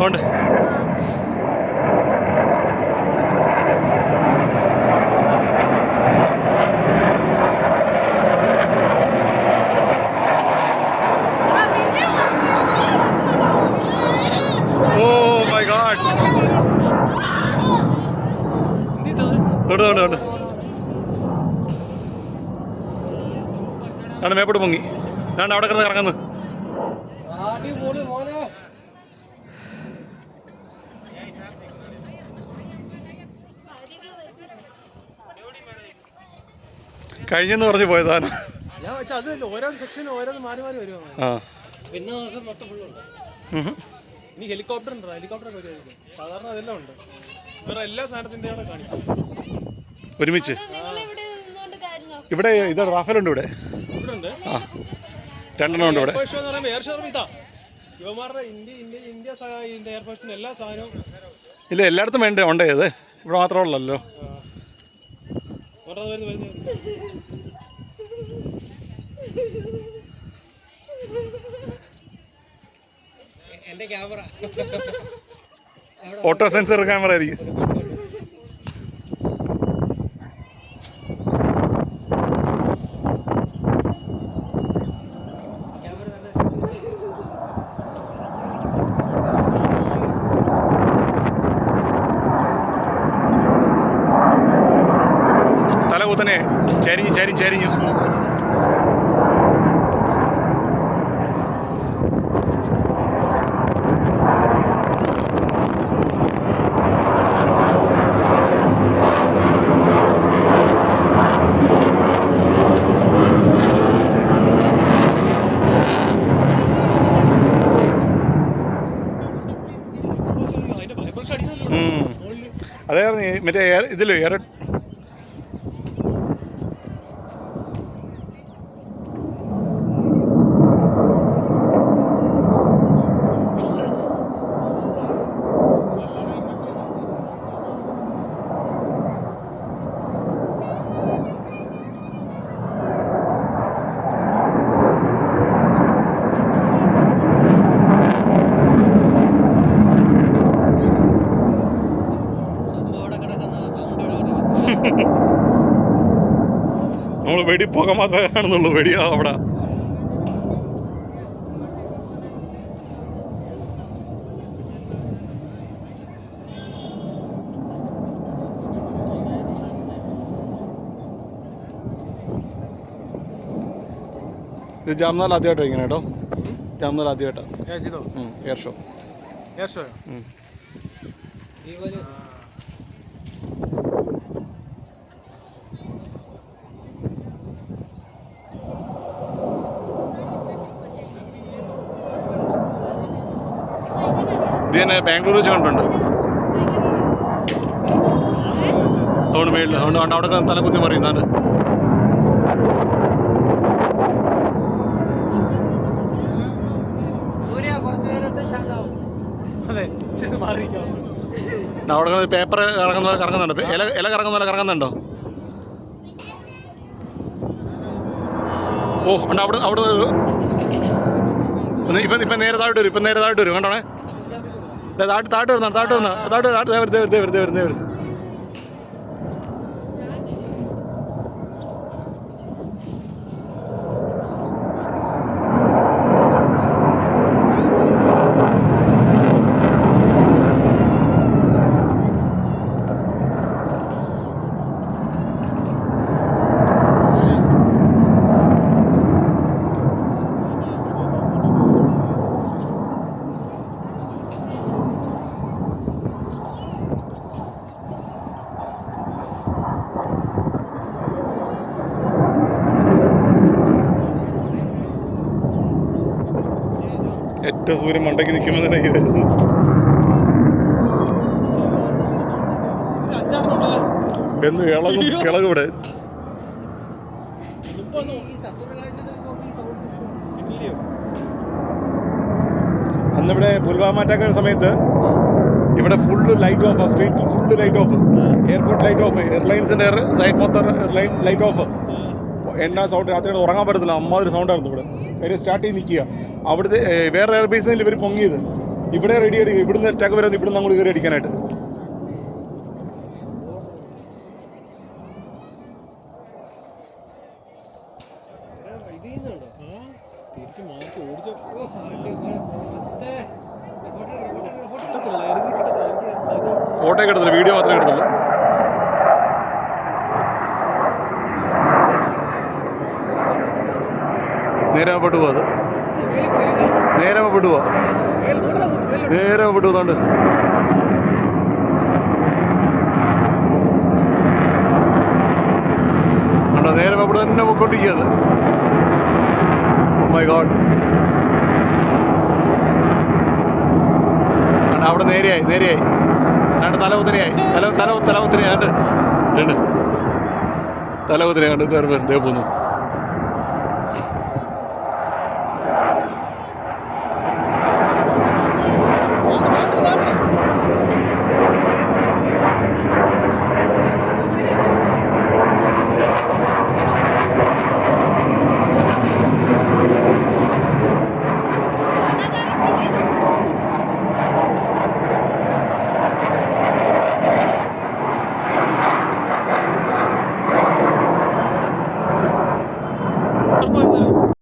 ഉണ്ട്. Oh my god. ഉണ്ട് ആണ് മേപ്പോട്ട് പൊങ്ങി. ഞാൻ അവിടെ കിടന്ന് കറങ്ങുന്നു. കഴിഞ്ഞെന്ന് പറഞ്ഞ് പോയതാണ്. ഹെലികോപ്റ്റർ ഉണ്ടോ? ഹെലികോപ്റ്റർ സാധാരണ അതെല്ലാം ഉണ്ട്. എല്ലാ സാധനത്തിൻ്റെ ഒരുമിച്ച് ഇവിടെ ഇത് റാഫേലുണ്ട്. ഇവിടെ ആ 2 ഉണ്ട് ഇവിടെ. എയർഫോഴ്സിന് എല്ലാ സാധനവും ഇല്ല, എല്ലായിടത്തും വേണ്ടേ ഉണ്ടേ. അത് ഇവിടെ മാത്രമുള്ളല്ലോ. ഓട്ടോ സെൻസർ ക്യാമറ ആയിരിക്കും. തലകുത്തനെ ചരിഞ്ഞു. അതായിരുന്നു മറ്റേ ഇതില് നമ്മൾ വെടി പുക മാത്രമേ കാണുന്നുള്ളൂ. വെടിയാ അവിടെ. ഇത് ജാംനാൽ ആദ്യമായിട്ടോ ഇങ്ങനെ കേട്ടോ. ജാംനാൽ ആദ്യമായിട്ടാ എയർ ഷോ. ഇത് തന്നെ ബാംഗ്ലൂർ വെച്ച് കണ്ടിട്ടുണ്ട്. അതുകൊണ്ട് മേളിൽ അതുകൊണ്ട് അവിടെ തലകുത്തി പറയുന്നത്. അവിടെ പേപ്പർ കറങ്ങുന്നുണ്ട്. ഇല കറങ്ങുന്നുണ്ടോ? ഓ ഉണ്ട്. അവിടെ ഇപ്പം നേരെ താഴോട്ട് വരും. കണ്ടോണേ, താട്ട് വരുന്ന. ഏറ്റവും സൂര്യൻ മണ്ടയ്ക്ക് നിൽക്കുമ്പോൾ തന്നെ വരുന്നത്. എന്ന് കിളകും ഇവിടെ. അന്നിവിടെ പുൽവാമ അറ്റാക്ക് സമയത്ത് ഇവിടെ full light off. Street full light off. Airport light off. എയർലൈൻസിൻ്റെ സൈഡ് മൊത്തം ലൈറ്റ് ഓഫ്. എന്നാ സൗണ്ട്, രാത്രിയോട് ഉറങ്ങാൻ പറ്റത്തില്ല. അമ്മാതിരി സൗണ്ടായിരുന്നു ഇവിടെ. കാര്യം സ്റ്റാർട്ട് ചെയ്ത് നിൽക്കുക. അവിടുത്തെ വേറെ എയർബേസിൽ ഇവർ പൊങ്ങിയത്. ഇവിടെ റെഡി അടിക്കും, ഇവിടുന്ന് അറ്റാക്ക് വരെ ഇവിടുന്ന് അങ്ങോട്ട് കയറി അടിക്കാനായിട്ട്. തിരിച്ച് മാറ്റി ഓടിച്ച ഫോട്ടോ ഒക്കെ എടുത്തില്ല, വീഡിയോ മാത്രമേ എടുത്തുള്ളൂ. നേരെ പെട്ടു പോവാ, അത് നേരെ പെട്ടു പോവാ, നേരെ പെട്ടു പോകുന്നുണ്ട്. കണ്ടോ, നേരെ അവിടെ തന്നെ പോയിക്കൊണ്ടിരിക്കുക. ഓ മൈ ഗോഡ്, കണ്ടോ അവിടെ നേരെയായി, നേരെയായി, കണ്ട് തലകുത്തനെയായി, തലകുത്തനെയായി, കണ്ട് തലകുത്തനെയായി, കണ്ട് ദേ പോകുന്നു.